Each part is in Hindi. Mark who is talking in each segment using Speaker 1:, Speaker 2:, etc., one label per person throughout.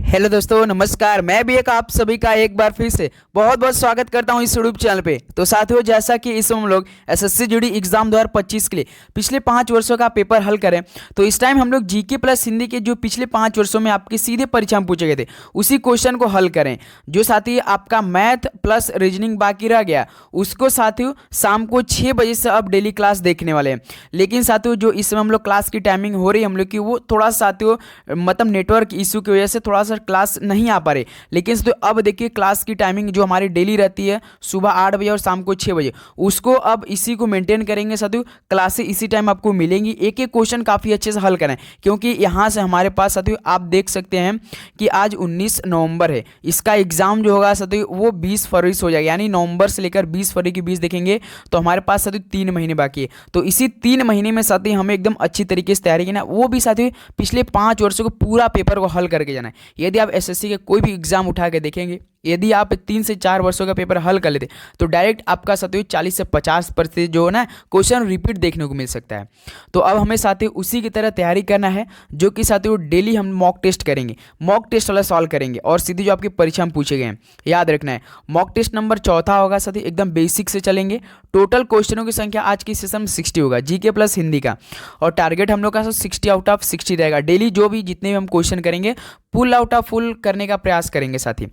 Speaker 1: हेलो दोस्तों, नमस्कार। मैं भी एक आप सभी का एक बार फिर से बहुत बहुत स्वागत करता हूं इस यूट्यूब चैनल पे। तो साथियों, जैसा कि इस हम लोग एसएससी जीडी एग्जाम 2025 के लिए पिछले 5 वर्षों का पेपर हल करें, तो इस टाइम हम लोग जीके प्लस हिंदी के जो पिछले 5 वर्षों में आपके सीधे परीक्षा में पूछे गए थे उसी क्वेश्चन को हल करें। जो साथी आपका मैथ प्लस रीजनिंग बाकी रह गया उसको साथियों शाम को 6 बजे से अब डेली क्लास देखने वाले हैं। लेकिन साथियों, जो इस समय हम लोग क्लास की टाइमिंग हो रही है हम लोग की, वो थोड़ा साथियों मतलब नेटवर्क इशू की वजह से थोड़ा सा क्लास नहीं आ पा रही। लेकिन तो अब देखिए, क्लास की टाइमिंग जो हमारी डेली रहती है सुबह 8 बजे और शाम को 6 बजे, उसको अब इसी को मेंटेन करेंगे साथियों। क्लासेस इसी टाइम आपको मिलेंगी। एक एक क्वेश्चन काफ़ी अच्छे से हल करें, क्योंकि यहाँ से हमारे पास साथियों आप देख सकते हैं कि आज 19 नवंबर है। इसका एग्जाम जो होगा साथियों वो 20 फरवरी से हो जाएगा, यानी नवंबर से लेकर 20 फरवरी के बीच देखेंगे तो हमारे पास साथियों 3 महीने बाकी है। तो इसी 3 महीने में साथियों हमें एकदम अच्छी तरीके से तैयारी करना, वो भी साथियों पिछले 5 वर्षों को पूरा पेपर को हल करके जाना है। यदि आप एसएससी के कोई भी एग्जाम उठा के देखेंगे, यदि आप 3 से 4 वर्षों का पेपर हल कर लेते तो डायरेक्ट आपका साथियों 40 से 50% जो है ना क्वेश्चन रिपीट देखने को मिल सकता है। तो अब हमें साथियों उसी की तरह तैयारी करना है, जो कि साथियों डेली हम मॉक टेस्ट करेंगे, मॉक टेस्ट वाला सॉल्व करेंगे और सीधे जो आपकी परीक्षा में पूछे गए हैं याद रखना है। मॉक टेस्ट नंबर 4 होगा साथियों, एकदम बेसिक से चलेंगे। टोटल क्वेश्चनों की संख्या आज की सेशन में 60 होगा, जीके प्लस हिंदी का, और टारगेट हम लोग का 60 आउट ऑफ 60 रहेगा। डेली जो भी जितने भी हम क्वेश्चन करेंगे फुल आउट ऑफ फुल करने का प्रयास करेंगे साथी।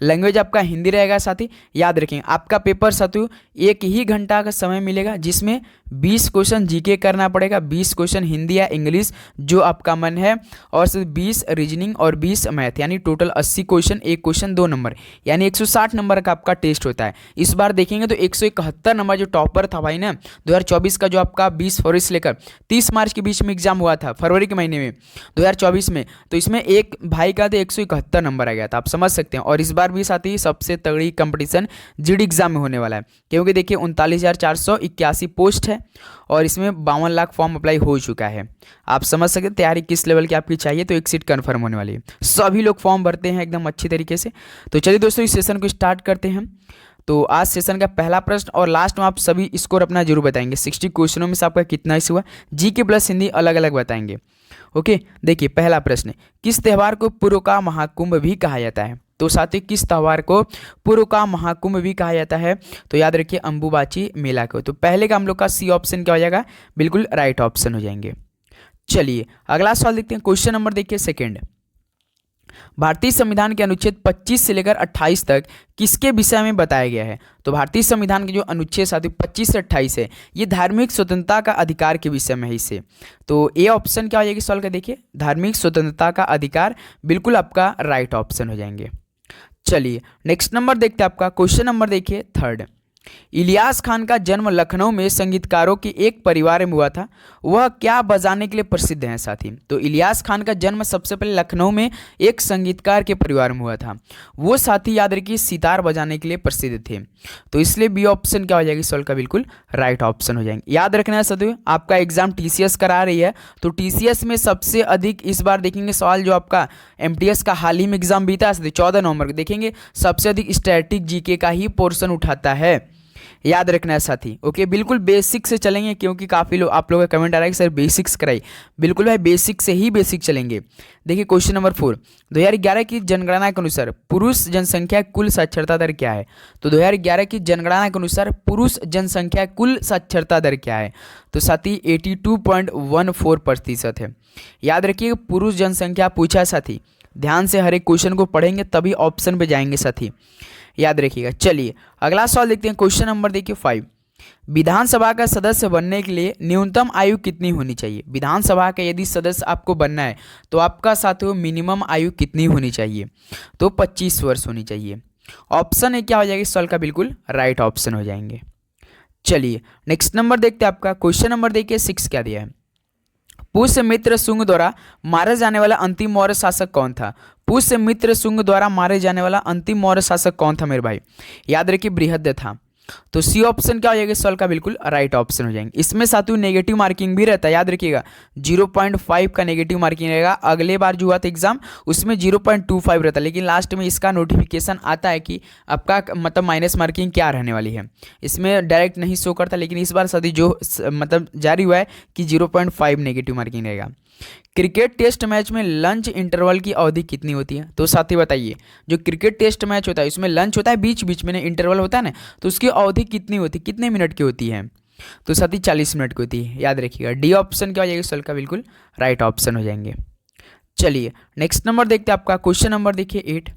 Speaker 1: लैंग्वेज आपका हिंदी रहेगा साथी, याद रखेंगे। आपका पेपर साथियों 1 ही घंटा का समय मिलेगा, जिसमें 20 क्वेश्चन जीके करना पड़ेगा, 20 क्वेश्चन हिंदी या इंग्लिश जो आपका मन है, और सिर्फ 20 रीजनिंग और 20 मैथ, यानी टोटल 80 क्वेश्चन, एक क्वेश्चन 2 नंबर, यानी 160 नंबर का आपका टेस्ट होता है। इस बार देखेंगे तो 171 नंबर जो टॉपर था भाई ना 2024 का, जो आपका 20 फरवरी से लेकर 30 मार्च के बीच में एग्जाम हुआ था, फरवरी के महीने में 2024 में, तो इसमें एक भाई का तो 171 नंबर आ गया था, आप समझ सकते हैं। और इस बार भी साथ ही सबसे तगड़ी कंपटीशन जीडी एग्जाम में होने वाला है, क्योंकि देखिए 39,481 पोस्ट है और इसमें 52 लाख फॉर्म अप्लाई हो चुका है। आप समझ सकते हैं तैयारी किस लेवल की आपकी चाहिए। तो एक सीट कंफर्म होने वाली है, सभी लोग फॉर्म भरते हैं एकदम अच्छी तरीके से। तो चलिए दोस्तों, इस सेशन को स्टार्ट करते हैं। तो आज सेशन का पहला प्रश्न, और लास्ट में आप सभी स्कोर अपना जरूर बताएंगे, 60 क्वेश्चनों में से आपका कितना इस हुआ, जीके प्लस हिंदी अलग अलग बताएंगे। ओके, देखिए पहला प्रश्न, किस त्यौहार को पूर्व का महाकुंभ भी कहा जाता है? तो साथियों, किस त्यौहार को पूर्व का महाकुंभ भी कहा जाता है? तो याद रखिए अंबुबाची मेला को। तो पहले का हम लोग का सी ऑप्शन क्या हो जाएगा, बिल्कुल राइट ऑप्शन हो जाएंगे। चलिए अगला सवाल देखते हैं। क्वेश्चन नंबर देखिए सेकेंड, भारतीय संविधान के अनुच्छेद 25 से लेकर 28 तक किसके विषय में बताया गया है? तो भारतीय संविधान के जो अनुच्छेद साथियों 25 से 28 है, ये धार्मिक स्वतंत्रता का अधिकार के विषय में है इससे। तो ए ऑप्शन क्या हो जाएगी सवाल का, देखिए धार्मिक स्वतंत्रता का अधिकार, बिल्कुल आपका राइट ऑप्शन हो जाएंगे। चलिए नेक्स्ट नंबर देखते हैं आपका, क्वेश्चन नंबर देखिए थर्ड, इलियास खान का जन्म लखनऊ में संगीतकारों के एक परिवार में हुआ था, वह क्या बजाने के लिए प्रसिद्ध है साथी? तो इलियास खान का जन्म सबसे पहले लखनऊ में एक संगीतकार के परिवार में हुआ था, वो साथी याद रखिए सितार बजाने के लिए प्रसिद्ध थे। तो इसलिए बी ऑप्शन क्या हो जाएगी सवाल का, बिल्कुल राइट ऑप्शन हो जाएंगे। याद रखना है साथियों, आपका एग्जाम टीसीएस करा रही है, तो टीसीएस में सबसे अधिक इस बार देखेंगे सवाल, जो आपका एमटीएस का हाल ही में एग्जाम बीता है 14 नवंबर को, देखेंगे सबसे अधिक स्टैटिक जीके का ही पोर्शन उठाता है, याद रखना है साथी। ओके, बिल्कुल बेसिक से चलेंगे, क्योंकि काफ़ी लोग आप लोगों का कमेंट आ रहा है कि सर बेसिक्स कराई, बिल्कुल भाई बेसिक से ही बेसिक चलेंगे। देखिए क्वेश्चन नंबर 4, 2011 की जनगणना के अनुसार पुरुष जनसंख्या कुल साक्षरता दर क्या है? तो 2011 की जनगणना के अनुसार पुरुष जनसंख्या कुल साक्षरता दर क्या है? तो साथी 82.14% है। याद रखिए पुरुष जनसंख्या पूछा है साथी, ध्यान से हर एक क्वेश्चन को पढ़ेंगे तभी ऑप्शन पे जाएंगे साथी, याद रखिएगा। चलिए अगला सवाल देखते हैं। क्वेश्चन नंबर देखिए 5, विधानसभा का सदस्य बनने के लिए न्यूनतम आयु कितनी होनी चाहिए? विधानसभा का यदि सदस्य आपको बनना है तो आपका साथियों मिनिमम आयु कितनी होनी चाहिए? तो 25 वर्ष होनी चाहिए। ऑप्शन है क्या हो जाएगी सवाल का, बिल्कुल राइट ऑप्शन हो जाएंगे। चलिए नेक्स्ट नंबर देखते हैं आपका, क्वेश्चन नंबर देखिए 6 क्या दिया है, पुष्यमित्र शुंग द्वारा मारे जाने वाला अंतिम मौर्य शासक कौन था? पुष्यमित्र शुंग द्वारा मारे जाने वाला अंतिम मौर्य शासक कौन था मेरे भाई? याद रखिए बृहद्रथ था। तो सी ऑप्शन क्या हो जाएगा सवाल का, बिल्कुल राइट ऑप्शन हो जाएंगे। इसमें साथियों नेगेटिव मार्किंग भी रहता है, याद रखिएगा 0.5 का नेगेटिव मार्किंग रहेगा। अगले बार जो हुआ था एग्जाम उसमें 0.25 रहता है, लेकिन लास्ट में इसका नोटिफिकेशन आता है कि आपका मतलब माइनस मार्किंग क्या रहने वाली है, इसमें डायरेक्ट नहीं शो करता, लेकिन इस बार साथी जो मतलब जारी हुआ है कि 0.5 नेगेटिव मार्किंग रहेगा। क्रिकेट टेस्ट मैच में लंच इंटरवल की अवधि कितनी होती है? तो साथी बताइए, जो क्रिकेट टेस्ट मैच होता है उसमें लंच होता है बीच बीच में, इंटरवल होता है ना, तो उसकी अवधि कितनी होती है, कितने मिनट की होती है? तो साथी 40 मिनट की होती है, याद रखिएगा। डी ऑप्शन क्या हो जाएगा सवाल का बिल्कुल राइट ऑप्शन हो जाएंगे। चलिए नेक्स्ट नंबर देखते हैं आपका, क्वेश्चन नंबर देखिए 8।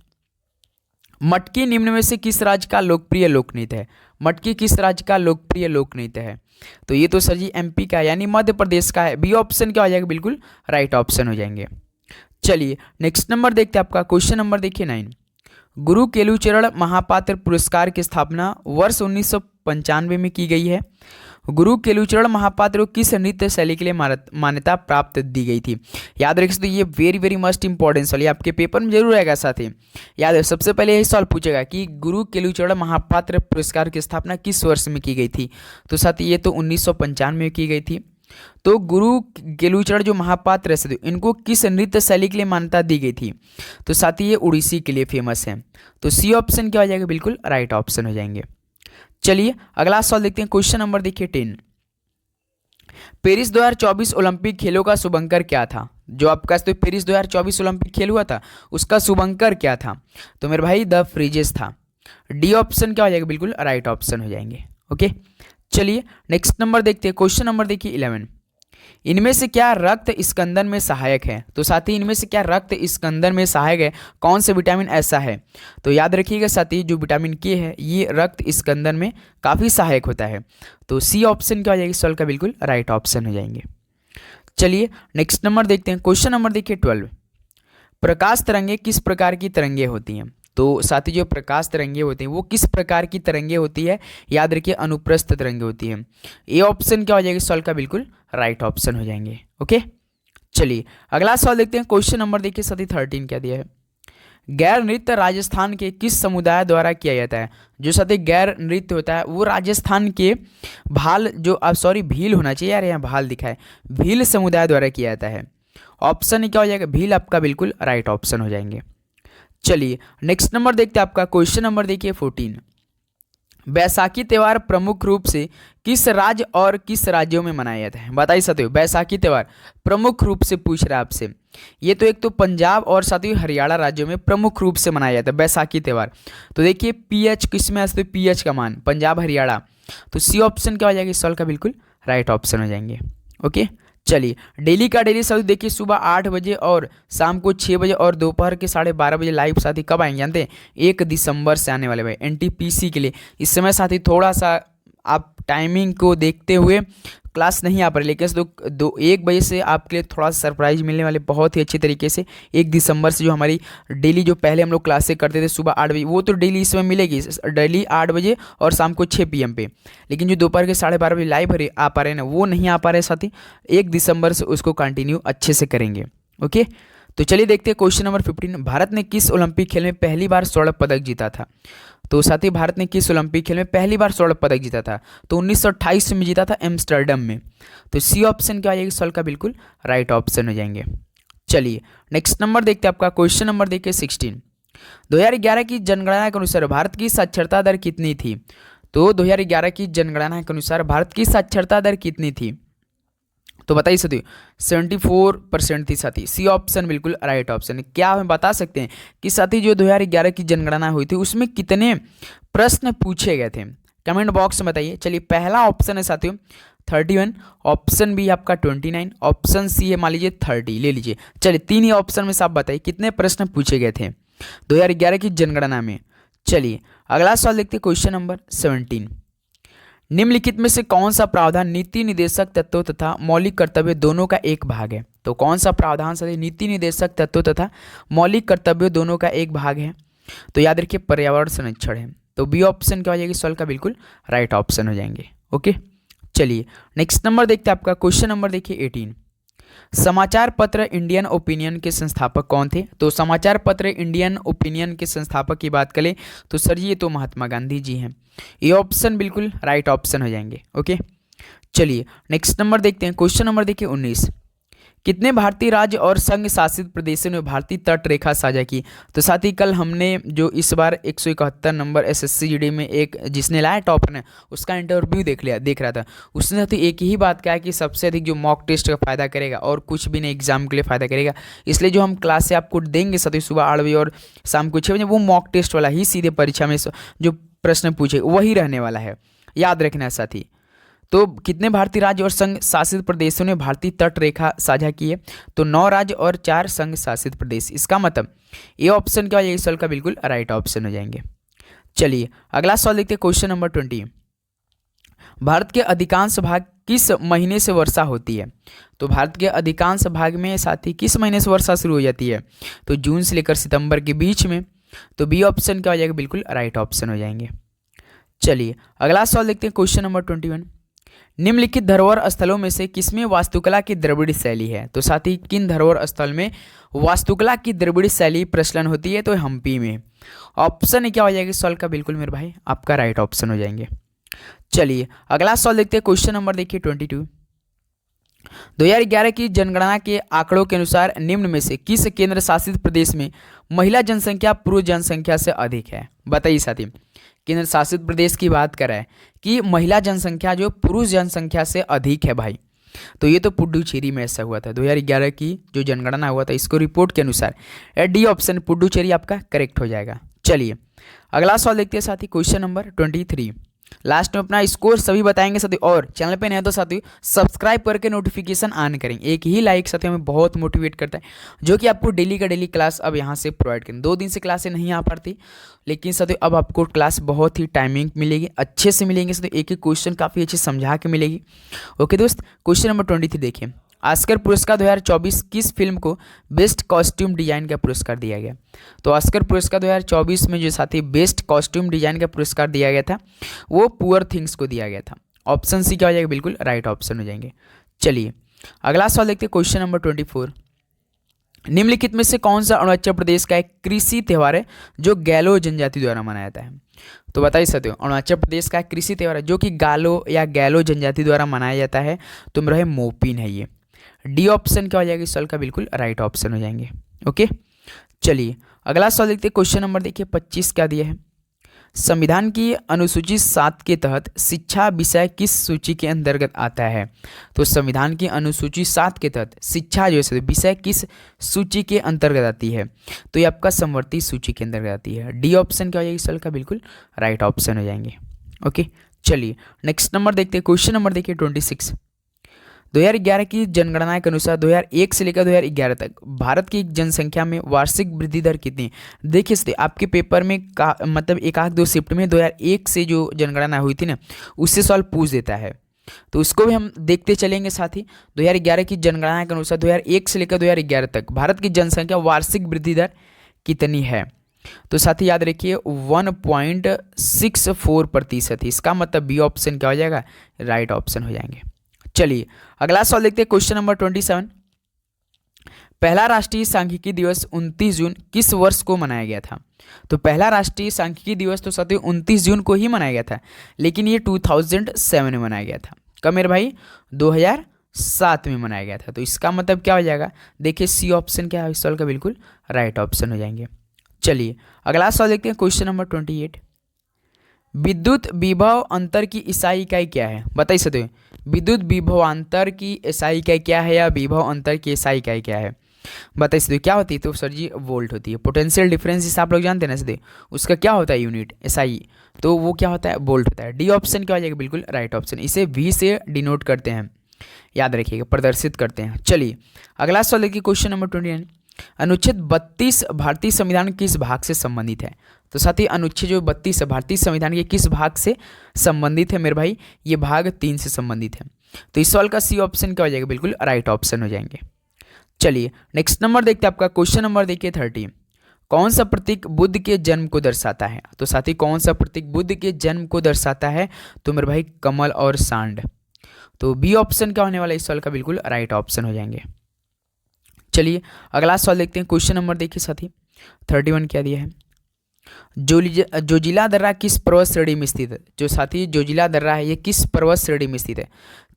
Speaker 1: मटकी निम्न में से किस राज्य का लोकप्रिय लोक नृत्य है? मटकी किस राज्य का लोकप्रिय लोक नृत्य है? तो ये तो सर जी एमपी का यानी मध्य प्रदेश का है। बी ऑप्शन क्या हो जाएगा, बिल्कुल राइट ऑप्शन हो जाएंगे। चलिए नेक्स्ट नंबर देखते हैं आपका, क्वेश्चन नंबर देखिए 9। गुरु केलुचरण महापात्र पुरस्कार की स्थापना वर्ष 1995 में की गई है। गुरु केलुचरण महापात्र को किस नृत्य शैली के लिए मान्यता प्राप्त दी गई थी? याद रखिए तो ये वेरी वेरी मस्ट इंपॉर्टेंट सवाल, ये आपके पेपर में जरूर आएगा। साथ ही याद है सबसे पहले यही सवाल पूछेगा कि गुरु केलुचरण महापात्र पुरस्कार की स्थापना किस वर्ष में की गई थी? तो साथ ही ये तो 1995 में की गई थी। तो गुरु केलुचरण जो महापात्र है इनको किस नृत्य शैली के लिए मान्यता दी गई थी? तो साथ ही ये उड़ीसी के लिए फेमस है। तो सी ऑप्शन क्या हो जाएगा, बिल्कुल राइट ऑप्शन हो जाएंगे। चलिए अगला सवाल देखते हैं, क्वेश्चन नंबर देखिए 10। पेरिस 2024 ओलंपिक खेलों का शुभंकर क्या था? जो आपका तो पेरिस 2024 ओलंपिक खेल हुआ था उसका शुभंकर क्या था? तो मेरे भाई द फ्रीजेस था। डी ऑप्शन क्या हो जाएगा, बिल्कुल राइट ऑप्शन हो जाएंगे। ओके चलिए नेक्स्ट नंबर देखते हैं, क्वेश्चन नंबर देखिए 11। इनमें से क्या रक्त स्कंदन में सहायक है? तो साथी इनमें से क्या रक्त स्कंदन में सहायक है? कौन से विटामिन ऐसा है? तो याद रखिएगा साथी जो विटामिन के है ये रक्त स्कंदन में काफ़ी सहायक होता है। तो सी ऑप्शन क्या हो जाएगी सवाल का बिल्कुल राइट ऑप्शन हो जाएंगे। चलिए नेक्स्ट नंबर देखते हैं, क्वेश्चन नंबर देखिए 12। प्रकाश तरंगे किस प्रकार की तरंगे होती हैं? तो साथी जो प्रकाश तरंगे होती हैं वो किस प्रकार की तरंगे होती है? याद रखिए अनुप्रस्थ तरंगे होती है। ए ऑप्शन क्या हो जाएगा सवाल का बिल्कुल राइट ऑप्शन हो जाएंगे। ओके चलिए अगला सवाल देखते हैं, क्वेश्चन नंबर देखिए साथी 13 क्या दिया है। गैर नृत्य राजस्थान के किस समुदाय द्वारा किया जाता है? जो साथी गैर नृत्य होता है वो राजस्थान के भाल जो सॉरी भील होना चाहिए यार, यहाँ भाल दिखा है, भील समुदाय द्वारा किया जाता है। ऑप्शन क्या हो जाएगा, भील आपका बिल्कुल राइट ऑप्शन हो जाएंगे। चलिए नेक्स्ट नंबर देखते हैं आपका, क्वेश्चन नंबर देखिए 14। बैसाखी त्यौहार प्रमुख रूप से किस राज्य और किस राज्यों में मनाया जाता है? बताइए साथियों बैसाखी त्यौहार प्रमुख रूप से पूछ रहा है आपसे। ये तो एक तो पंजाब और साथियों हरियाणा राज्यों में प्रमुख रूप से मनाया जाता है बैसाखी त्यौहार। तो देखिए पीएच किस में है, पीएच का मान पंजाब हरियाणा। तो सी ऑप्शन क्या हो जाएगा इस सवाल का बिल्कुल राइट ऑप्शन हो जाएंगे। ओके चलिए डेली का डेली साथी देखिए सुबह 8 बजे और शाम को 6 बजे और दोपहर के 12:30 बजे लाइव साथी कब आएंगे जानते हैं? 1 दिसंबर से आने वाले भाई एनटीपीसी के लिए। इस समय साथी थोड़ा सा आप टाइमिंग को देखते हुए क्लास नहीं आ पा रहे, लेकिन तो 1 बजे से आपके लिए थोड़ा सा सरप्राइज मिलने वाले बहुत ही अच्छे तरीके से। 1 दिसंबर से जो हमारी डेली जो पहले हम लोग क्लासें करते थे सुबह 8 बजे वो तो डेली इस समय मिलेगी डेली 8 बजे और शाम को 6 PM पे। लेकिन जो दोपहर के 12:30 बजे लाइव आ पा रहे हैं ना वो नहीं आ पा रहे साथी। 1 दिसंबर से उसको कंटिन्यू अच्छे से करेंगे। ओके तो चलिए देखते हैं क्वेश्चन नंबर 15। भारत ने किस ओलंपिक खेल में पहली बार स्वर्ण पदक जीता था? तो साथी भारत ने किस ओलंपिक खेल में पहली बार स्वर्ण पदक जीता था? तो 1928 में जीता था एम्स्टर्डम में। तो सी ऑप्शन क्या आ जाएगा सवाल का बिल्कुल राइट ऑप्शन हो जाएंगे। चलिए नेक्स्ट नंबर देखते हैं आपका, क्वेश्चन नंबर देखिए 16। 2011 की जनगणना के अनुसार भारत की साक्षरता दर कितनी थी? तो 2011 की जनगणना के अनुसार भारत की साक्षरता दर कितनी थी? तो बताइए साथियों 74% थी साथी। सी ऑप्शन बिल्कुल राइट ऑप्शन है। क्या हमें बता सकते हैं कि साथी जो 2011 की जनगणना हुई थी उसमें कितने प्रश्न पूछे गए थे? कमेंट बॉक्स में बताइए। चलिए पहला ऑप्शन है साथियों 31, ऑप्शन बी आपका 29, ऑप्शन सी है मान लीजिए 30 ले लीजिए। चलिए 3 ही ऑप्शन में से आप बताइए कितने प्रश्न पूछे गए थे 2011 की जनगणना में। चलिए अगला सवाल देखते हैं, क्वेश्चन नंबर 17। निम्नलिखित में से कौन सा प्रावधान नीति निदेशक तत्वों तथा मौलिक कर्तव्य दोनों का एक भाग है? तो कौन सा प्रावधान सभी नीति निदेशक तत्वों तथा मौलिक कर्तव्य दोनों का एक भाग है? तो याद रखिए पर्यावरण संरक्षण है। तो बी ऑप्शन क्या हो जाएगी सवाल का बिल्कुल राइट ऑप्शन हो जाएंगे। ओके चलिए नेक्स्ट नंबर देखते हैं आपका, क्वेश्चन नंबर देखिए 18। समाचार पत्र इंडियन ओपिनियन के संस्थापक कौन थे? तो समाचार पत्र इंडियन ओपिनियन के संस्थापक की बात करें तो सर ये तो महात्मा गांधी जी हैं। ये ऑप्शन बिल्कुल राइट ऑप्शन हो जाएंगे। ओके चलिए नेक्स्ट नंबर देखते हैं, क्वेश्चन नंबर देखिए 19। कितने भारतीय राज्य और संघ शासित प्रदेशों ने भारतीय तट रेखा साझा की? तो साथ ही कल हमने जो इस बार 171 नंबर एसएससी जीडी में एक जिसने लाया टॉपर ने, उसका इंटरव्यू देख रहा था। उसने तो एक ही बात कहा कि सबसे अधिक जो मॉक टेस्ट का फायदा करेगा और कुछ भी नहीं एग्जाम के लिए फायदा करेगा। इसलिए जो हम क्लास से आपको देंगे साथी सुबह 8 बजे और शाम को 6 बजे, वो मॉक टेस्ट वाला ही सीधे परीक्षा में जो प्रश्न पूछे वही रहने वाला है, याद रखना है साथी। तो कितने भारतीय राज्य और संघ शासित प्रदेशों ने भारतीय तट रेखा साझा की है? तो 9 राज्य और 4 संघ शासित प्रदेश। इसका मतलब ये ऑप्शन क्या है, इस सवाल का बिल्कुल राइट ऑप्शन हो जाएंगे। चलिए अगला सवाल देखते हैं, क्वेश्चन नंबर 20। भारत के अधिकांश भाग किस महीने से वर्षा होती है? तो भारत के अधिकांश भाग में साथी किस महीने से वर्षा शुरू हो जाती है? तो जून से लेकर सितंबर के बीच में। तो बी ऑप्शन क्या हो जाएगा, बिल्कुल राइट ऑप्शन हो जाएंगे। चलिए अगला सवाल देखते हैं, क्वेश्चन नंबर 21। निम्नलिखित धरोहर स्थलों में से किसमें वास्तुकला की द्रविड़ शैली है? तो साथ ही किन धरोहर स्थल में वास्तुकला की द्रविड़ शैली प्रचलन होती है? तो हम्पी में। ऑप्शन क्या हो जाएगा सवाल का, बिल्कुल मेरे भाई आपका राइट ऑप्शन हो जाएंगे। चलिए अगला सवाल देखते हैं, क्वेश्चन नंबर देखिए 22। 2011 की जनगणना के आंकड़ों के अनुसार निम्न में से किस केंद्र शासित प्रदेश में महिला जनसंख्या पुरुष जनसंख्या से अधिक है? बताइए साथी, केंद्र शासित प्रदेश की बात कर रहा है कि महिला जनसंख्या जो पुरुष जनसंख्या से अधिक है भाई। तो ये तो पुडुचेरी में ऐसा हुआ था, 2011 की जो जनगणना हुआ था इसको रिपोर्ट के अनुसार डी ऑप्शन पुडुचेरी आपका करेक्ट हो जाएगा। चलिए अगला सवाल देखते हैं साथी, क्वेश्चन नंबर 23। लास्ट में अपना स्कोर सभी बताएंगे साथी, और चैनल पे नए तो साथी सब्सक्राइब करके नोटिफिकेशन ऑन करेंगे। एक ही लाइक साथी हमें बहुत मोटिवेट करता है, जो कि आपको डेली का डेली क्लास अब यहाँ से प्रोवाइड करें। 2 दिन से क्लासें नहीं आ पाती, लेकिन साथी अब आपको क्लास बहुत ही टाइमिंग मिलेगी, अच्छे से मिलेंगे साथी, एक एक क्वेश्चन काफ़ी अच्छे समझा के मिलेगी। ओके दोस्त, क्वेश्चन नंबर 23 देखिए। ऑस्कर पुरस्कार 2024 किस फिल्म को बेस्ट कॉस्ट्यूम डिजाइन का पुरस्कार दिया गया? तो ऑस्कर पुरस्कार 2024 में जो साथी बेस्ट कॉस्ट्यूम डिजाइन का पुरस्कार दिया गया था वो पुअर थिंग्स को दिया गया था। ऑप्शन सी क्या हो जाएगा, बिल्कुल राइट ऑप्शन हो जाएंगे। चलिए अगला सवाल देखते हैं, क्वेश्चन नंबर 24। निम्नलिखित में से कौन सा अरुणाचल प्रदेश का एक कृषि त्यौहार है जो गैलो जनजाति द्वारा मनाया जाता है? तो बता ही सकते हो, अरुणाचल प्रदेश का कृषि त्यौहार है जो कि गालो या गैलो जनजाति द्वारा मनाया जाता है, तुम रहे मोपिन है ये। डी ऑप्शन क्या हो जाएगा इस सवाल का, बिल्कुल राइट ऑप्शन हो जाएंगे। ओके चलिए अगला सवाल देखते हैं, क्वेश्चन नंबर देखिए 25 क्या दिया है। संविधान की अनुसूची 7 के तहत शिक्षा विषय किस सूची के अंतर्गत आता है? तो संविधान की अनुसूची 7 के तहत शिक्षा जो है विषय किस सूची के अंतर्गत आती है? तो ये आपका समवर्ती सूची के अंतर्गत आती है। डी ऑप्शन क्या हो जाएगा इस सवाल का, बिल्कुल राइट ऑप्शन हो जाएंगे। ओके चलिए नेक्स्ट नंबर देखते हैं, क्वेश्चन नंबर देखिए 26। 2011 की जनगणना के अनुसार 2001 से लेकर 2011 तक भारत की जनसंख्या में वार्षिक वृद्धि दर कितनी? देखिए इसलिए आपके पेपर में मतलब एक आध 2 शिफ्ट में 2001 से जो जनगणना हुई थी ना उससे सवाल पूछ देता है, तो उसको भी हम देखते चलेंगे साथ ही। 2011 की जनगणना के अनुसार 2001 से लेकर 2011 तक भारत की जनसंख्या वार्षिक वृद्धि दर कितनी है? तो साथ ही याद रखिए 1.64%। इसका मतलब बी ऑप्शन क्या हो जाएगा, राइट ऑप्शन हो जाएंगे। चलिए अगला सवाल देखते हैं, क्वेश्चन नंबर 27। पहला राष्ट्रीय सांख्यिकी दिवस 29 जून किस वर्ष को मनाया गया था? तो पहला राष्ट्रीय सांख्यिकी दिवस तो साथियों 29 जून को ही मनाया गया था, लेकिन ये 2007 में मनाया गया था। कब मेरे भाई, 2007 में मनाया गया था। तो इसका मतलब क्या हो जाएगा, देखिए सी ऑप्शन क्या है इस सवाल का, बिल्कुल राइट ऑप्शन हो जाएंगे। चलिए अगला सवाल देखते हैं, क्वेश्चन नंबर 28। विद्युत विभव अंतर की ईसाई इकाई क्या है? बताइए सकते हो, विद्युत विभवांतर की ईसाई इकाई क्या है या विभव अंतर की ईसाई इकाई क्या है? बताइए सकते हो क्या होती है? तो सर जी वोल्ट होती है। पोटेंशियल डिफरेंस जिसे आप लोग जानते हैं ना सकते, उसका क्या होता है यूनिट, एसआई, तो वो क्या होता है, वोल्ट होता है। डी ऑप्शन क्या हो जाएगा, बिल्कुल राइट ऑप्शन। इसे वी से डिनोट करते हैं, याद रखिएगा, प्रदर्शित करते हैं। चलिए अगला सवाल देखिए, क्वेश्चन नंबर 29। अनुच्छेद 32 भारतीय संविधान किस भाग से संबंधित है? तो साथ ही अनुच्छेद जो 32 भारतीय संविधान के किस भाग से संबंधित है मेरे भाई, ये भाग 3 से संबंधित है। तो इस सवाल का सी ऑप्शन क्या हो जाएगा, बिल्कुल राइट ऑप्शन हो जाएंगे। चलिए नेक्स्ट नंबर देखते हैं, आपका क्वेश्चन नंबर देखिए 30। कौन सा प्रतीक बुद्ध के जन्म को दर्शाता है? तो साथ ही कौन सा प्रतीक बुद्ध के जन्म को दर्शाता है? तो मेरे भाई कमल और सांड। तो बी ऑप्शन क्या होने वाला है इस सवाल का, बिल्कुल राइट ऑप्शन हो जाएंगे। चलिए अगला सवाल देखते हैं, क्वेश्चन नंबर देखिए साथी 31 क्या दिया है। जोजिला दर्रा किस पर्वत श्रेणी में स्थित है? जो साथी जोजिला दर्रा है ये किस पर्वत श्रेणी में स्थित है?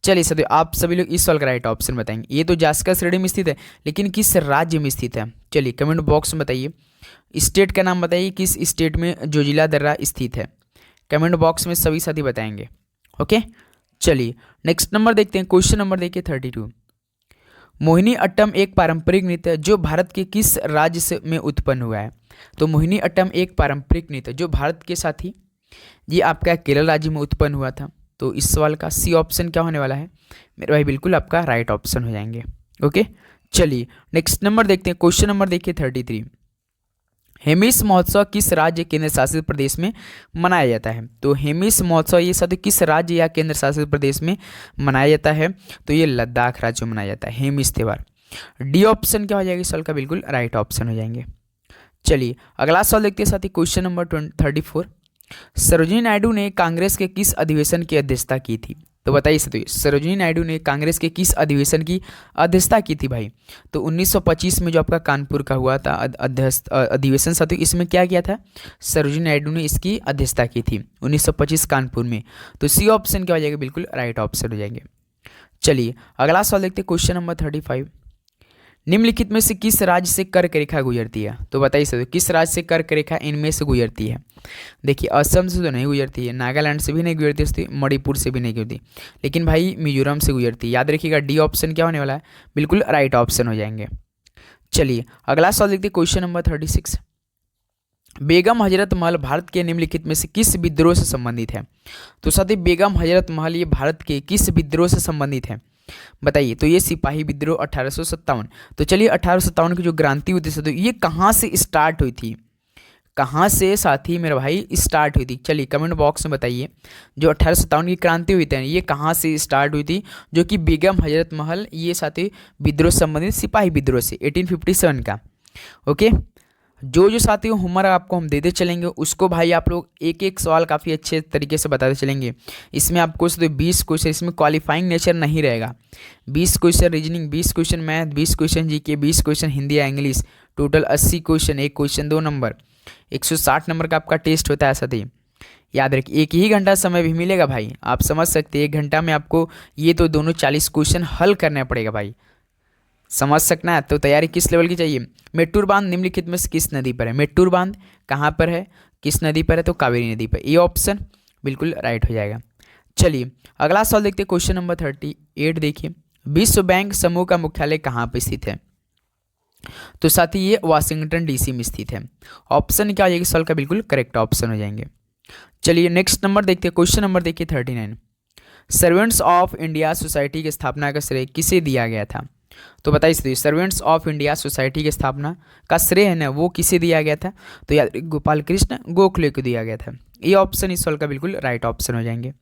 Speaker 1: चलिए साथियों, आप सभी लोग इस सवाल का राइट ऑप्शन बताएंगे। ये तो जास्कर श्रेणी में स्थित है, लेकिन किस राज्य में स्थित है? चलिए कमेंट बॉक्स में बताइए। स्टेट का नाम बताइए, किस स्टेट में जोजिला दर्रा स्थित है? कमेंट बॉक्स में सभी साथी बताएंगे। ओके, चलिए नेक्स्ट नंबर देखते हैं। क्वेश्चन नंबर देखिए 32। मोहिनी अट्टम एक पारंपरिक नृत्य है जो भारत के किस राज्य से में उत्पन्न हुआ है? तो मोहिनी अट्टम एक पारंपरिक नृत्य जो भारत के साथी ये आपका केरल राज्य में उत्पन्न हुआ था। तो इस सवाल का सी ऑप्शन क्या होने वाला है मेरे भाई? बिल्कुल आपका राइट ऑप्शन हो जाएंगे। ओके, चलिए नेक्स्ट नंबर देखते हैं। क्वेश्चन नंबर देखिए 33। हेमिस महोत्सव किस राज्य केंद्र शासित प्रदेश में मनाया जाता है? तो हेमिस महोत्सव ये साथ किस राज्य या केंद्र शासित प्रदेश में मनाया जाता है? तो ये लद्दाख राज्य में मनाया जाता है हेमिस त्यौहार। डी ऑप्शन क्या हो जाएगा इस सवाल का? बिल्कुल राइट ऑप्शन हो जाएंगे। चलिए अगला सवाल देखते हैं साथी, क्वेश्चन नंबर 34। सरोजिनी नायडू ने कांग्रेस के किस अधिवेशन की अध्यक्षता की थी? तो बताइए साथियों, सरोजिनी नायडू ने कांग्रेस के किस अधिवेशन की अध्यक्षता की थी भाई? तो 1925 में जो आपका कानपुर का हुआ था अधिवेशन साथियों, इसमें क्या किया था? सरोजिनी नायडू ने इसकी अध्यक्षता की थी 1925 कानपुर में। तो सी ऑप्शन क्या हो जाएगा? बिल्कुल राइट ऑप्शन हो जाएंगे। चलिए अगला सवाल देखते हैं, क्वेश्चन नंबर 35। निम्नलिखित में से किस राज्य से कर्क रेखा गुजरती है? तो बताइए सर, किस राज्य से कर्क रेखा इनमें से गुजरती है? देखिए असम से तो नहीं गुजरती है, नागालैंड से भी नहीं गुजरती, मणिपुर से भी नहीं गुजरती, लेकिन भाई मिजोरम से गुजरती है। याद रखिएगा डी ऑप्शन क्या होने वाला है? बिल्कुल राइट ऑप्शन हो जाएंगे। चलिए अगला सवाल देखते हैं, क्वेश्चन नंबर 36। बेगम हजरत महल भारत के निम्नलिखित में से किस विद्रोह से संबंधित है? तो साथी बेगम हजरत महल ये भारत के किस विद्रोह से संबंधित है बताइए? तो ये सिपाही विद्रोह 1857। तो चलिए 1857 की जो क्रांति हुई थी तो ये कहाँ से स्टार्ट हुई थी? कहाँ से साथी मेरे भाई स्टार्ट हुई थी? चलिए कमेंट बॉक्स में बताइए। जो 1857 की क्रांति हुई थी ये कहाँ से स्टार्ट हुई थी? जो कि बेगम हजरत महल ये साथी विद्रोह संबंधित सिपाही विद्रोह से 1857 का। ओके, जो साथी होमवर्क आपको हम देते चलेंगे उसको भाई आप लोग एक एक सवाल काफ़ी अच्छे तरीके से बताते चलेंगे। इसमें आपको तो 20 क्वेश्चन, इसमें क्वालिफाइंग नेचर नहीं रहेगा। 20 question reasoning, 20 question math, 20 question GK, 20 question Hindi या इंग्लिश, टोटल 80 क्वेश्चन, एक क्वेश्चन 2 नंबर, 160 नंबर का आपका टेस्ट होता है साथी। याद रखिए एक ही घंटा समय भी मिलेगा भाई, आप समझ सकते हैं 1 घंटा में आपको ये तो दोनों 40 क्वेश्चन हल करना पड़ेगा भाई। समझ सकना है तो तैयारी किस लेवल की चाहिए? मेट्टूर बांध निम्नलिखित में से किस नदी पर है? मेट्टूर बांध कहाँ पर है, किस नदी पर है? तो कावेरी नदी पर। ये ऑप्शन बिल्कुल राइट हो जाएगा। चलिए अगला सवाल देखते हैं, क्वेश्चन नंबर 38 देखिए। विश्व बैंक समूह का मुख्यालय कहाँ पर स्थित है? तो साथ ही ये वाशिंगटन डीसी में स्थित है। ऑप्शन क्या हो जाएगा सवाल का? बिल्कुल करेक्ट ऑप्शन हो जाएंगे। चलिए नेक्स्ट नंबर देखते हैं, क्वेश्चन नंबर देखिए 39। सर्वेंट्स ऑफ इंडिया सोसाइटी की स्थापना का श्रेय किसे दिया गया था? तो बताइए सर्वेंट्स ऑफ इंडिया सोसाइटी की स्थापना का श्रेय है ना वो किसे दिया गया था? तो यार गोपाल कृष्ण गोखले को दिया गया था। ये ऑप्शन इस सवाल का बिल्कुल राइट ऑप्शन हो जाएंगे।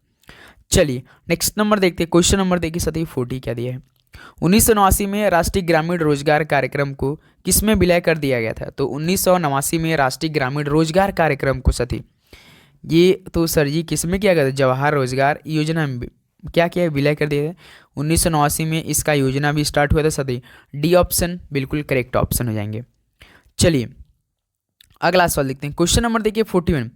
Speaker 1: चलिए नेक्स्ट नंबर देखते हैं, क्वेश्चन नंबर देखिए सती 40 क्या दिया है। 1989 में राष्ट्रीय ग्रामीण रोजगार कार्यक्रम को किसमें विलय कर दिया गया था? तो 1989 में राष्ट्रीय ग्रामीण रोजगार कार्यक्रम को सती ये तो सर जी किसमें किया गया था? जवाहर रोजगार योजना में क्या किया है? विलय कर दिया है। 1989 में इसका योजना भी स्टार्ट हुआ था सदी। डी ऑप्शन बिल्कुल करेक्ट ऑप्शन हो जाएंगे। चलिए अगला सवाल देखते हैं, क्वेश्चन नंबर देखिए 41।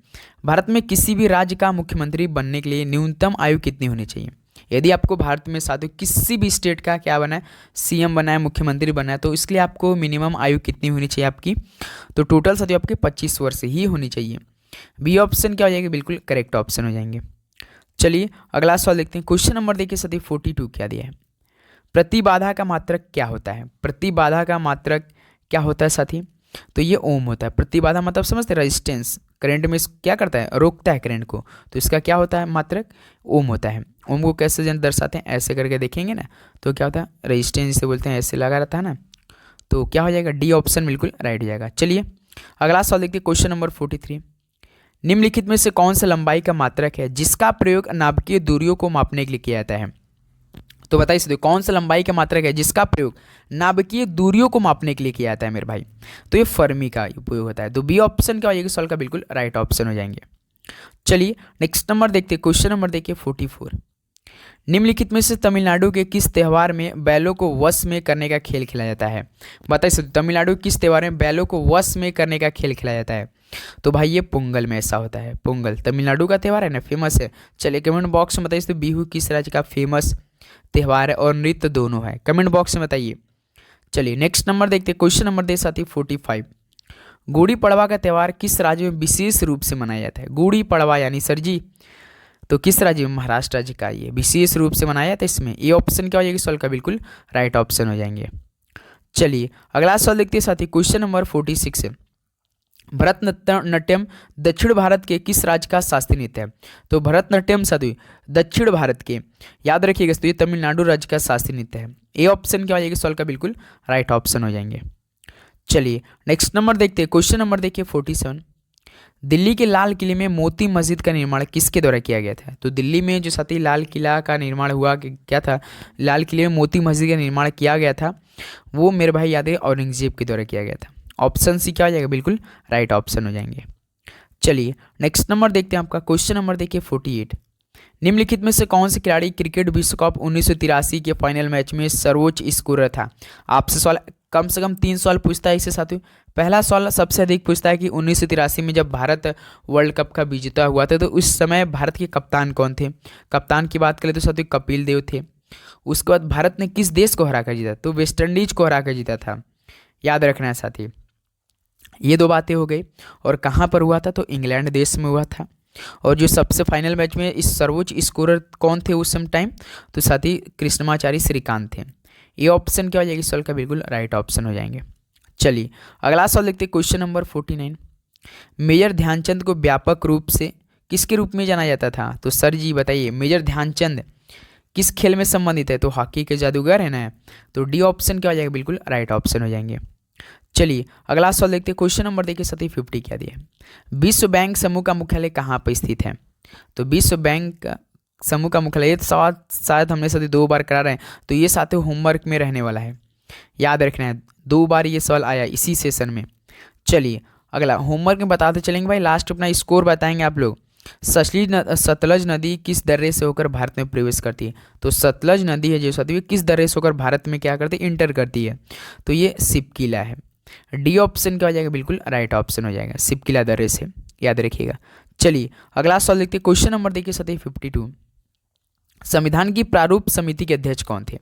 Speaker 1: भारत में किसी भी राज्य का मुख्यमंत्री बनने के लिए न्यूनतम आयु कितनी होनी चाहिए? यदि आपको भारत में साथियों किसी भी स्टेट का क्या बना है, सीएम बना है, मुख्यमंत्री बना है, तो इसके लिए आपको मिनिमम आयु कितनी होनी चाहिए आपकी? तो टोटल साथियों आपके 25 वर्ष ही होनी चाहिए। बी ऑप्शन क्या हो जाएगी? बिल्कुल करेक्ट ऑप्शन हो जाएंगे। चलिए अगला सवाल देखते हैं, क्वेश्चन नंबर देखिए सती 42 क्या दिया है। प्रतिबाधा का मात्रक क्या होता है? प्रतिबाधा का मात्रक क्या होता है साथी? तो ये ओम होता है। प्रतिबाधा मतलब समझते हैं रेजिस्टेंस, करंट में क्या करता है? रोकता है करंट को, तो इसका क्या होता है? मात्रक ओम होता है। ओम को कैसे जन दर्शाते हैं? ऐसे करके देखेंगे ना तो क्या होता है? रेजिस्टेंस जिसे बोलते हैं, ऐसे लगा रहता है ना, तो क्या हो जाएगा? डी ऑप्शन बिल्कुल राइट हो जाएगा। चलिए अगला सवाल देखते हैं, क्वेश्चन नंबर 43। निम्नलिखित में से कौन सा लंबाई का मात्रक है जिसका प्रयोग नाभिकीय दूरियों को मापने के लिए किया जाता है? तो बताइए सीधे कौन सा लंबाई का मात्रक है जिसका प्रयोग नाभिकीय दूरियों को मापने के लिए किया जाता है मेरे भाई? तो ये फर्मी का उपयोग होता है। तो बी ऑप्शन क्या हो जाएगा सवाल का? बिल्कुल राइट ऑप्शन हो जाएंगे। चलिए नेक्स्ट नंबर देखते हैं, क्वेश्चन नंबर देखिए 44। निम्नलिखित में से तमिलनाडु के किस त्यौहार में बैलों को वश में करने का खेल खेला जाता है? बताइए तमिलनाडु किस त्यौहार में बैलों को वश में करने का खेल खेला जाता है? तो भाई ये पोंगल में ऐसा होता है। पोंगल तमिलनाडु का त्यौहार है ना, फेमस है। चलिए कमेंट बॉक्स में बताइए तो बिहू किस राज्य का फेमस त्यौहार है और नृत्य दोनों है? कमेंट बॉक्स में बताइए। चलिए नेक्स्ट नंबर देखते हैं, क्वेश्चन नंबर दे साथी 45। गुड़ी पड़वा का त्यौहार किस राज्य में विशेष रूप से मनाया जाता है? गुड़ी पड़वा यानी सर जी, तो किस राज्य में? महाराष्ट्र राज्य का ये विशेष रूप से मनाया जाता है। इसमें ये ऑप्शन क्या हो जाएगी सवाल का? बिल्कुल राइट ऑप्शन हो जाएंगे। चलिए अगला सवाल देखते हैं साथी, क्वेश्चन नंबर 46 है। भरतनाट्यम दक्षिण भारत के किस राज्य का शास्त्रीय नृत्य है? तो भरतनाट्यम साथी दक्षिण भारत के, याद रखिएगा, तो ये तमिलनाडु राज्य का शास्त्रीय नृत्य है। ए ऑप्शन क्या हो जाएगा सवाल का? बिल्कुल राइट ऑप्शन हो जाएंगे। चलिए नेक्स्ट नंबर देखते हैं, क्वेश्चन नंबर देखिए 47। दिल्ली के लाल किले में मोती मस्जिद का निर्माण किसके द्वारा किया गया था? तो दिल्ली में जो साथी लाल किला का निर्माण हुआ, क्या था, लाल किले में मोती मस्जिद का निर्माण किया गया था, वो मेरे भाई याद है औरंगजेब के द्वारा किया गया था। ऑप्शन सी क्या हो जाएगा? बिल्कुल राइट ऑप्शन हो जाएंगे। चलिए नेक्स्ट नंबर देखते हैं आपका, क्वेश्चन नंबर देखिए 48। निम्नलिखित में से कौन से खिलाड़ी क्रिकेट विश्व कप 1983 के फाइनल मैच में सर्वोच्च स्कोरर था? आपसे सवाल कम से कम 3 सवाल पूछता है इससे साथियों। पहला सवाल सबसे अधिक पूछता है कि 1983 में जब भारत वर्ल्ड कप का विजेता हुआ था तो उस समय भारत के कप्तान कौन थे? कप्तान की बात करें तो साथियों कपिल देव थे। उसके बाद भारत ने किस देश को हरा कर जीता? तो वेस्ट इंडीज को हरा कर जीता था, याद रखना है साथी। ये 2 बातें हो गई। और कहाँ पर हुआ था? तो इंग्लैंड देश में हुआ था। और जो सबसे फाइनल मैच में इस सर्वोच्च स्कोरर कौन थे उस समय टाइम? तो साथी कृष्णमाचारी श्रीकांत थे। ये ऑप्शन क्या हो जाएगी सवाल का? बिल्कुल राइट ऑप्शन हो जाएंगे। चलिए अगला सवाल देखते हैं, क्वेश्चन नंबर 49। मेजर ध्यानचंद को व्यापक रूप से किसके रूप में जाना जाता था? तो सर जी बताइए, मेजर ध्यानचंद किस खेल में संबंधित है? तो हॉकी के जादूगर है ना, तो डी ऑप्शन क्या हो जाएगा? बिल्कुल राइट ऑप्शन हो जाएंगे। चलिए अगला सवाल देखते हैं, क्वेश्चन नंबर देखिए साथी 50 क्या दिया है। विश्व बैंक समूह का मुख्यालय कहाँ पर स्थित है? तो विश्व बैंक समूह का मुख्यालय, ये सवाल शायद हमने साथी 2 बार करा रहे हैं, तो ये साथी होमवर्क में रहने वाला है, याद रखना है। 2 बार ये सवाल आया इसी सेशन में। चलिए अगला होमवर्क में बताते चलेंगे भाई, लास्ट अपना स्कोर बताएंगे आप लोग। सतलज नदी किस दर्रे से होकर भारत में प्रवेश करती है? तो सतलज नदी है जो साथी किस दर्रे से होकर भारत में क्या करती है? इंटर करती है, तो ये सिपकिला है। डी ऑप्शन क्या हो जाएगा? बिल्कुल राइट ऑप्शन हो जाएगा, सिपकिला दर्रे से, याद रखिएगा। चलिए अगला सवाल देखते हैं, क्वेश्चन नंबर देखिए साथी 52। संविधान की प्रारूप समिति के अध्यक्ष कौन थे?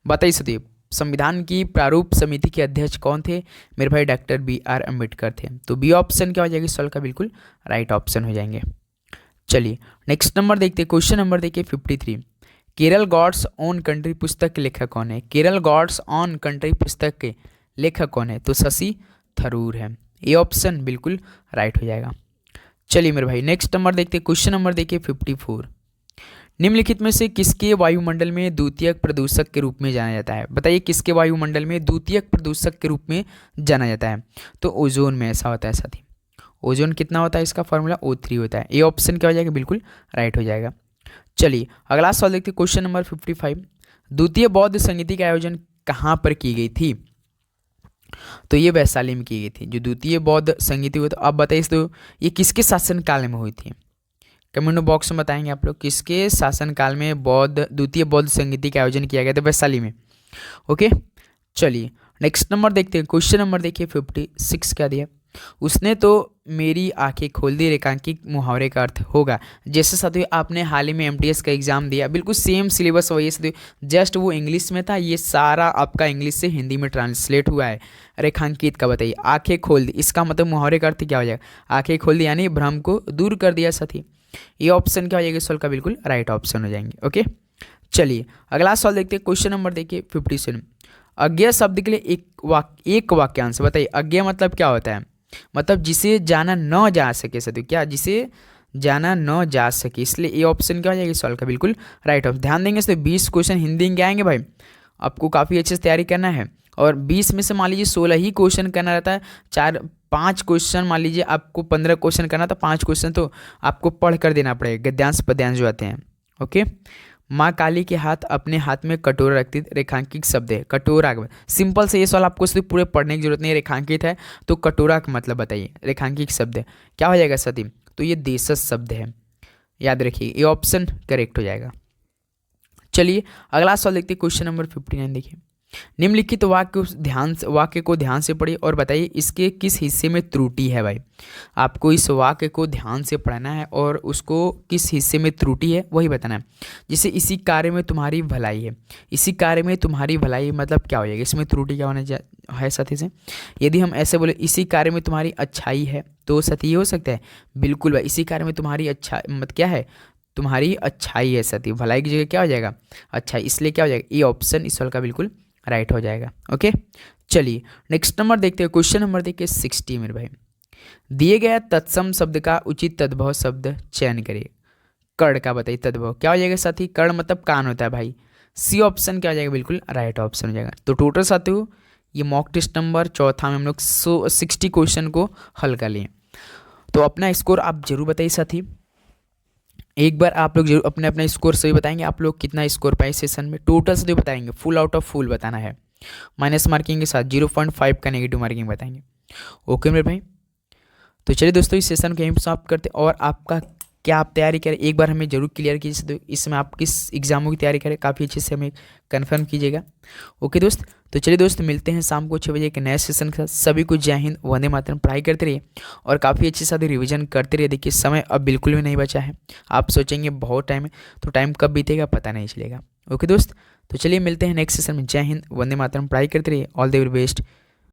Speaker 1: बताइए साथी, संविधान की प्रारूप समिति के अध्यक्ष कौन थे? मेरे भाई डॉक्टर BR अम्बेडकर थे। तो बी ऑप्शन क्या हो जाएगी सवाल का? बिल्कुल राइट ऑप्शन हो जाएंगे। चलिए नेक्स्ट नंबर देखते हैं, क्वेश्चन नंबर देखिए 53। केरल गॉड्स ऑन कंट्री पुस्तक के लेखक कौन है? केरल गॉड्स ऑन कंट्री पुस्तक के लेखक कौन है? तो शशि थरूर है। ये ऑप्शन बिल्कुल राइट हो जाएगा। चलिए मेरे भाई नेक्स्ट नंबर देखते हैं, क्वेश्चन नंबर देखिए 54। निम्नलिखित में से किसके वायुमंडल में द्वितीयक प्रदूषक के रूप में जाना जाता है? बताइए किसके वायुमंडल में द्वितीयक प्रदूषक के रूप में जाना जाता है? तो ओजोन में ऐसा होता है साथी। ओजोन कितना होता है? इसका फॉर्मूला O3 होता है। ये ऑप्शन क्या हो जाएगा? बिल्कुल राइट हो जाएगा। चलिए अगला सवाल देखते हैं, क्वेश्चन नंबर 55। द्वितीय बौद्ध संगीति का आयोजन कहाँ पर की गई थी? तो ये वैशाली में की गई थी, जो द्वितीय बौद्ध संगीति हुई। तो अब बताइए तो ये किसके शासनकाल में हुई थी? कमेंट बॉक्स में बताएंगे आप लोग, किसके शासनकाल में द्वितीय बौद्ध संगीति का आयोजन किया गया था? वैशाली में। ओके चलिए नेक्स्ट नंबर देखते हैं, क्वेश्चन नंबर देखिए 56 क्या दिया। उसने तो मेरी आंखें खोल दी रेखांकित मुहावरे का अर्थ होगा। जैसे साथियों आपने हाल ही में MTS का एग्जाम दिया, बिल्कुल सेम सिलेबस वही है, जस्ट वो इंग्लिश में था, ये सारा आपका इंग्लिश से हिंदी में ट्रांसलेट हुआ है। रेखांकित का बताइए, आंखें खोल दी, इसका मतलब मुहावरे का अर्थ क्या हो जाएगा? आंखें खोल दी यानी भ्रम को दूर कर दिया साथी। ये ऑप्शन क्या हो जाएगा सवाल का? बिल्कुल राइट ऑप्शन हो जाएंगे। ओके चलिए अगला सवाल देखते हैं, क्वेश्चन नंबर देखिए 57। अज्ञेय शब्द के लिए एक वाक्यांश बताइए। अज्ञेय मतलब क्या होता है? मतलब जिसे जाना न जा सके साथियों, क्या? जिसे जाना न जा सके, इसलिए ये ऑप्शन क्या हो जाएगा सवाल का? बिल्कुल राइट ऑप्शन। ध्यान देंगे तो 20 क्वेश्चन हिंदी के आएंगे भाई, आपको काफ़ी अच्छे से तैयारी करना है। और 20 में से मान लीजिए 16 ही क्वेश्चन करना रहता है, 5 क्वेश्चन मान लीजिए आपको 15 क्वेश्चन करना, तो 5 क्वेश्चन तो आपको पढ़ कर देना पड़ेगा, गद्यांश पद्यांश जो आते हैं। ओके माँ काली के हाथ अपने हाथ में कटोरा रखती, रेखांकित शब्द है कटोरा। सिंपल से ये सवाल आपको सिर्फ पूरे पढ़ने की जरूरत नहीं है, रेखांकित है तो कटोरा का मतलब बताइए, रेखांकित शब्द है क्या हो जाएगा साथी? तो ये देशज शब्द है, याद रखिए ये ऑप्शन करेक्ट हो जाएगा। चलिए अगला सवाल देखते हैं, क्वेश्चन नंबर 59 देखिए। निम्नलिखित वाक्य को ध्यान से पढ़िए और बताइए इसके किस हिस्से में त्रुटि है भाई। आपको इस वाक्य को ध्यान से पढ़ना है और उसको किस हिस्से में त्रुटि है वही बताना है। जैसे इसी कार्य में तुम्हारी भलाई है, इसी कार्य में तुम्हारी भलाई मतलब क्या हो जाएगा, इसमें त्रुटि क्या होने है साथी से। यदि हम ऐसे बोले इसी कार्य में तुम्हारी अच्छाई है तो साथी ये हो सकता है, बिल्कुल भाई इसी कार्य में तुम्हारी अच्छा मत क्या है, तुम्हारी अच्छाई है साथी। भलाई की जगह क्या हो जाएगा, अच्छा, इसलिए क्या हो जाएगा, ये ऑप्शन इस वाला का बिल्कुल राइट हो जाएगा। ओके, चलिए नेक्स्ट नंबर देखते हैं। क्वेश्चन नंबर देखिए 60 मेरे भाई। दिए गया तत्सम शब्द का उचित तद्भव शब्द चयन करिए। कर्ण का बताइए तद्भव क्या हो जाएगा साथी, कर्ण मतलब कान होता है भाई। सी ऑप्शन क्या हो जाएगा, बिल्कुल राइट ऑप्शन हो जाएगा। तो टोटल साथी हो ये मॉक टेस्ट नंबर चौथा में हम लोग 60 क्वेश्चन को हल कर लिए। तो अपना स्कोर आप जरूर बताइए साथी, एक बार आप लोग जरूर अपने अपना स्कोर सही बताएंगे। आप लोग कितना स्कोर पाए सेशन में, टोटल से बताएंगे, फुल आउट ऑफ फुल बताना है, माइनस मार्किंग के साथ 0.5 का नेगेटिव मार्किंग बताएंगे। ओके मेरे भाई, तो चलिए दोस्तों इस सेशन को यहीं पर समाप्त करते हैं। और आपका क्या आप तैयारी करें एक बार हमें जरूर क्लियर कीजिए, तो इसमें आप किस एग्जामों की तैयारी करें काफ़ी अच्छे से हमें कन्फर्म कीजिएगा। ओके दोस्त, तो चलिए दोस्त मिलते हैं शाम को 6 बजे एक नए सेशन के साथ। सभी को जय हिंद, वंदे मातरम। पढ़ाई करते रहिए और काफ़ी अच्छे से रिवीजन करते रहिए। देखिए समय अब बिल्कुल भी नहीं बचा है, आप सोचेंगे बहुत टाइम है, तो टाइम कब बीतेगा पता नहीं चलेगा। ओके दोस्त, तो चलिए मिलते हैं नेक्स्ट सेशन में। जय हिंद, वंदे मातरम। पढ़ाई करते रहिए, ऑल द वेरी बेस्ट।